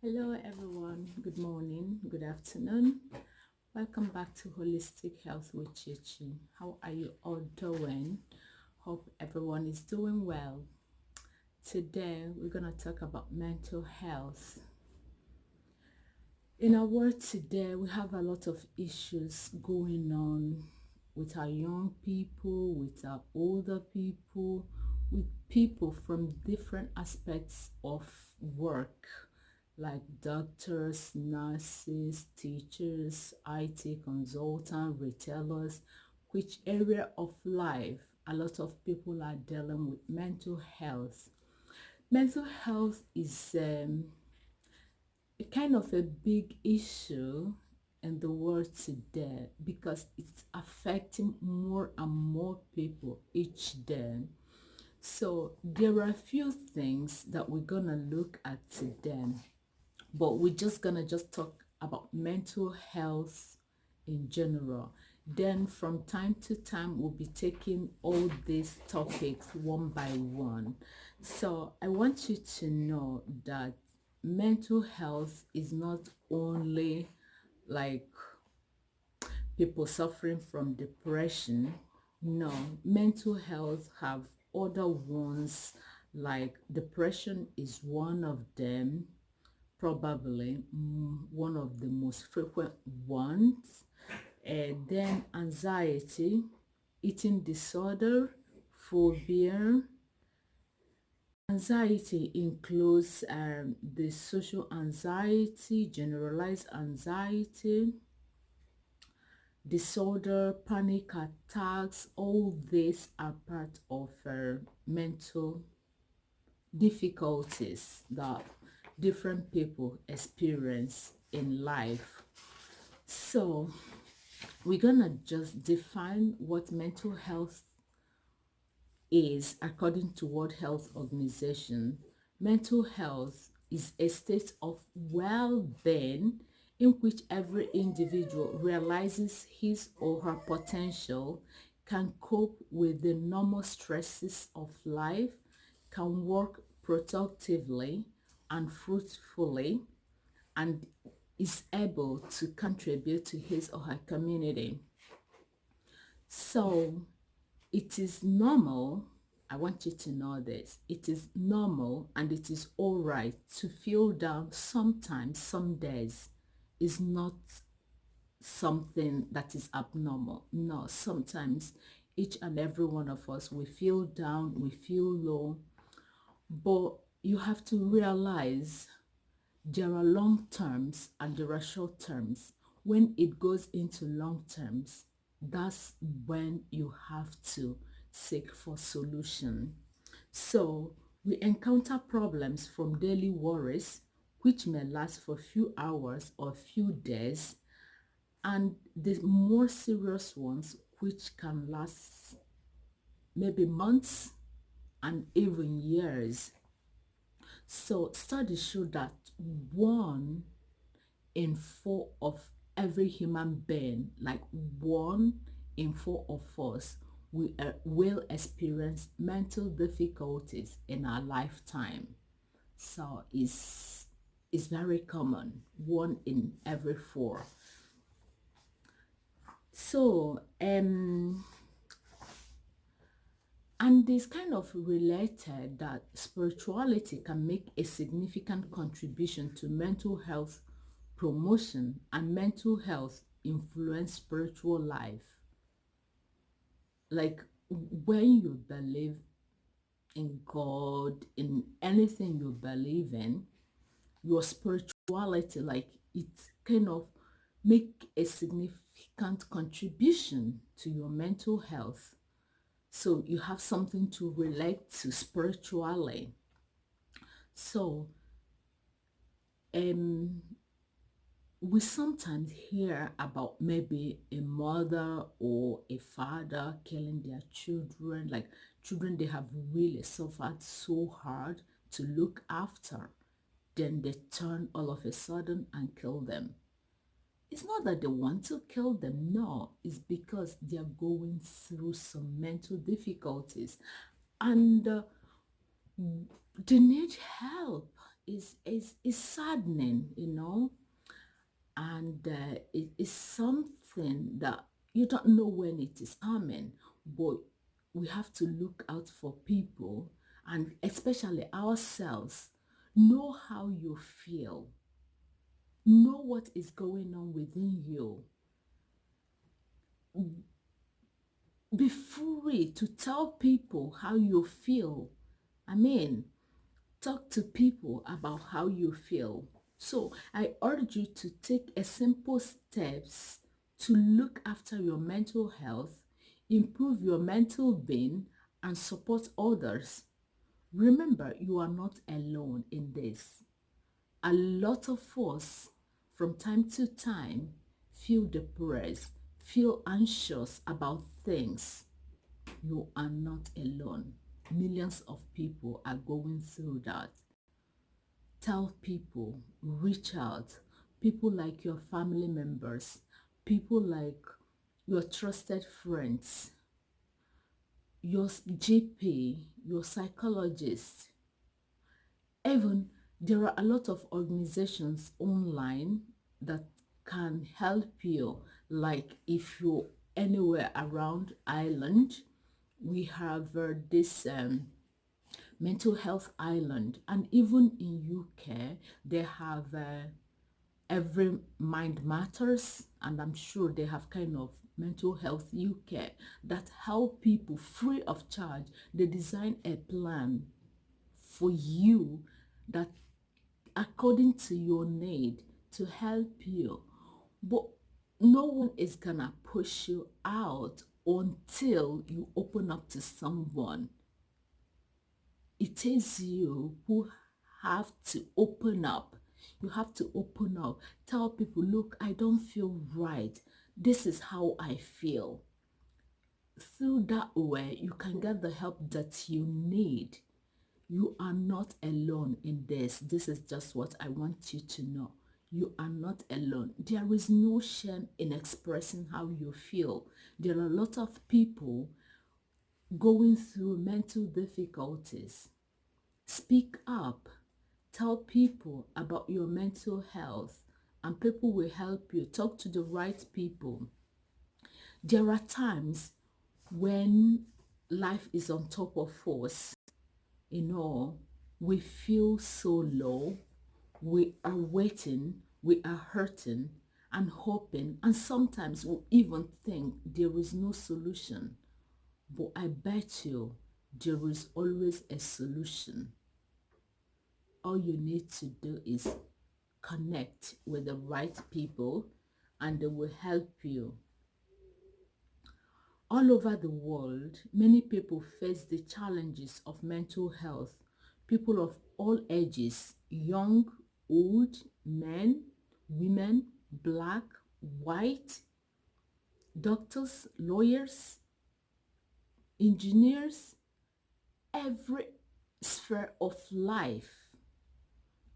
Hello, everyone. Good morning, good afternoon. Welcome back to Holistic Health with Chichi. How are you all doing? Hope everyone is doing well. Today, we're going to talk about mental health. In our world today, we have a lot of issues going on with our young people, with our older people, with people from different aspects of work, like doctors, nurses, teachers, IT consultants, retailers, which area of life a lot of people are dealing with mental health. Mental health is a kind of a big issue in the world today because it's affecting more and more people each day. So there are a few things that we're gonna look at today, but we're just gonna just talk about mental health in general. Then from time to time we'll be taking all these topics one by one. So I want you to know that mental health is not only like people suffering from depression. No, mental health have other ones, like depression is one of them, probably one of the most frequent ones. And then anxiety, eating disorder, phobia. Anxiety includes the social anxiety, generalized anxiety, disorder, panic attacks. All these are part of mental difficulties that different people experience in life. So we're gonna just define what mental health is according to World Health Organization. Mental health is a state of well-being in which every individual realizes his or her potential, can cope with the normal stresses of life, can work productively and fruitfully, and is able to contribute to his or her community. So it is normal, I want you to know this, it is normal and it is all right to feel down sometimes, some days. Is not something that is abnormal. No, sometimes each and every one of us, we feel down, we feel low, but you have to realize there are long terms and there are short terms. When it goes into long terms, that's when you have to seek for solution. So we encounter problems from daily worries, which may last for few hours or few days, and the more serious ones, which can last maybe months and even years. So studies show that one in four of every human being, like 1 in 4 of us, we will experience mental difficulties in our lifetime. So it's very common, 1 in every 4. So and this kind of related that spirituality can make a significant contribution to mental health promotion, and mental health influence spiritual life. Like when you believe in God, in anything you believe in, your spirituality, like it kind of make a significant contribution to your mental health. So you have something to relate to spiritually. So um we sometimes hear about maybe a mother or a father killing their children, like children they have really suffered so hard to look after, then they turn all of a sudden and kill them. It's not that they want to kill them, no, it's because they are going through some mental difficulties, and they need help. is saddening, you know, and it is something that you don't know when it is coming, but we have to look out for people and especially ourselves. Know how you feel, know what is going on within you. Be free to tell people how you feel. I mean, talk to people about how you feel. So I urge you to take a simple steps to look after your mental health, improve your mental being, and support others. Remember, you are not alone in this. A lot of us, from time to time, feel depressed, feel anxious about things. You are not alone. Millions of people are going through that. Tell people, reach out, people like your family members, people like your trusted friends, your GP, your psychologist. Even there are a lot of organizations online that can help you. Like if you're anywhere around Ireland, we have this mental health island, and even in UK they have every mind matters, and I'm sure they have kind of mental health UK that help people free of charge. They design a plan for you that according to your need to help you, but no one is gonna push you out until you open up to someone. It is you who have to open up. You have to open up. Tell people, look, I don't feel right. This is how I feel. Through that way, you can get the help that you need. You are not alone in this. This is just what I want you to know. You are not alone. There is no shame in expressing how you feel. There are a lot of people going through mental difficulties. Speak up. Tell people about your mental health, and people will help you. Talk to the right people. There are times when life is on top of us, you know, we feel so low, we are waiting, we are hurting and hoping, and sometimes we even think there is no solution. But I bet you there is always a solution. All you need to do is connect with the right people, and they will help you. All over the world, many people face the challenges of mental health. People of all ages, young, old, men, women, black, white, doctors, lawyers, engineers, every sphere of life,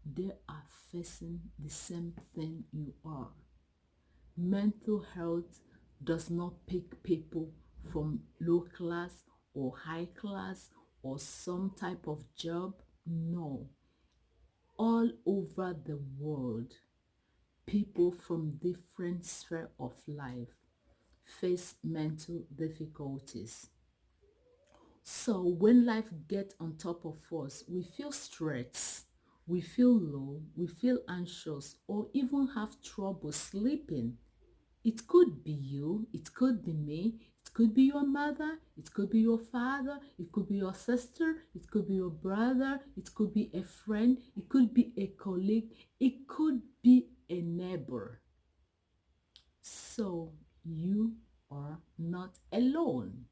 they are facing the same thing you are. Mental health does not pick people from low class or high class or some type of job. No. All over the world, people from different sphere of life face mental difficulties. So when life gets on top of us, we feel stressed, we feel low, we feel anxious, or even have trouble sleeping. It could be you, it could be me, it could be your mother, it could be your father, it could be your sister, it could be your brother, it could be a friend, it could be a colleague, it could be a neighbor. So you are not alone.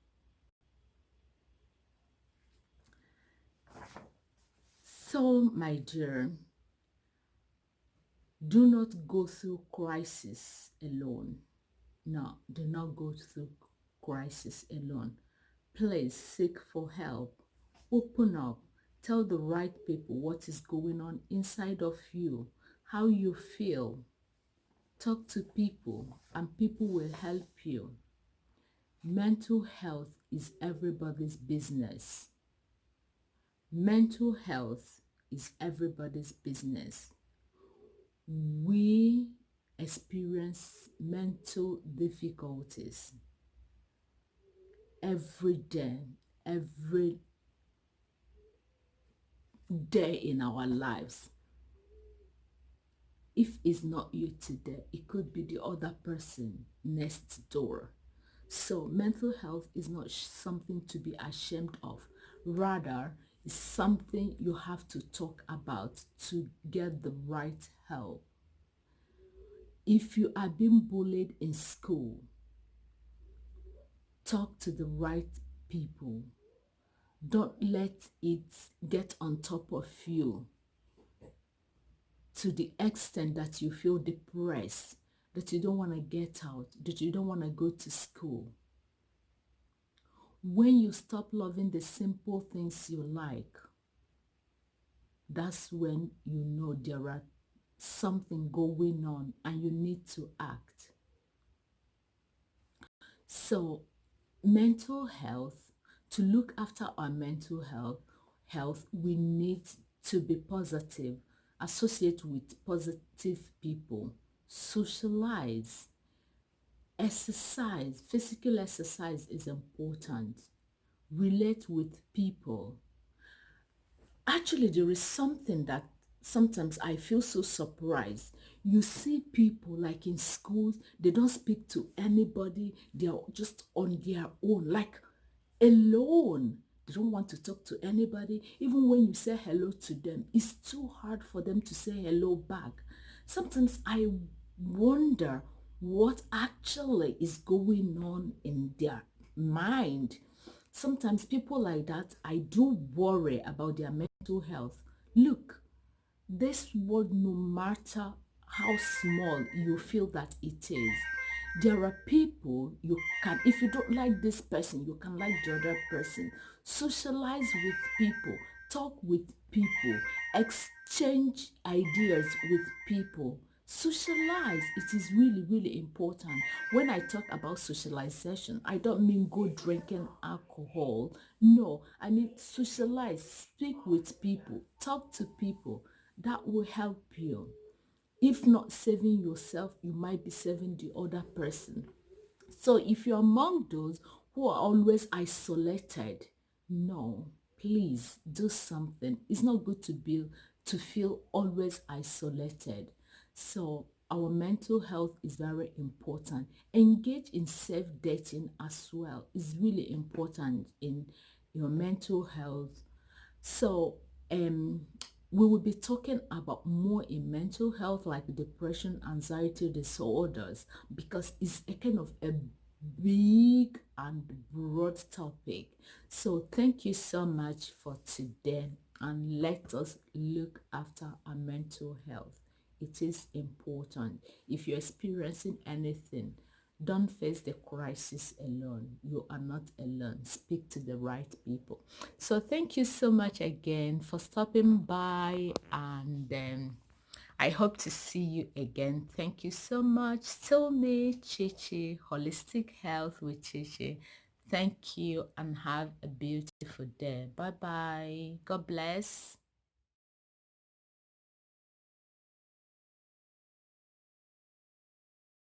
So, my dear, do not go through crisis alone. No, do not go through crisis alone. Please seek for help. Open up. Tell the right people what is going on inside of you, how you feel. Talk to people, and people will help you. Mental health is everybody's business. Mental health is everybody's business. We experience mental difficulties every every day in our lives. If it's not you today, it could be the other person next door. So mental health is not something to be ashamed of. Rather, it's something you have to talk about to get the right help. If you are being bullied in school, talk to the right people. Don't let it get on top of you to the extent that you feel depressed, that you don't want to get out, that you don't want to go to school. When you stop loving the simple things you like, that's when you know there are something going on and you need to act. So mental health, to look after our mental health, we need to be positive, associate with positive people, socialize, exercise. Physical exercise is important. Relate with people. Actually, there is something that sometimes I feel so surprised. You see people like in schools, they don't speak to anybody, they are just on their own, like alone. They don't want to talk to anybody. Even when you say hello to them, it's too hard for them to say hello back. Sometimes I wonder what actually is going on in their mind. Sometimes people like that, I do worry about their mental health. Look, this world, no matter how small you feel that it is, there are people you can, if you don't like this person, you can like the other person. Socialize with people, talk with people, exchange ideas with people. Socialize. It is really, really important. When I talk about socialization, I don't mean go drinking alcohol. No, I mean socialize, speak with people, talk to people. That will help you. If not saving yourself, you might be saving the other person. So if you're among those who are always isolated, no, please do something. It's not good to feel always isolated. So our mental health is very important. Engage in self-dating as well. It's really important in your mental health. So, we will be talking about more in mental health like depression, anxiety disorders, because it's a kind of a big and broad topic. So, thank you so much for today, and let us look after our mental health. It is important. If you're experiencing anything, don't face the crisis alone. You are not alone. Speak to the right people. So thank you so much again for stopping by, and I hope to see you again. Thank you so much. Still me, Chichi, Holistic Health with Chichi. Thank you and have a beautiful day. Bye bye. God bless.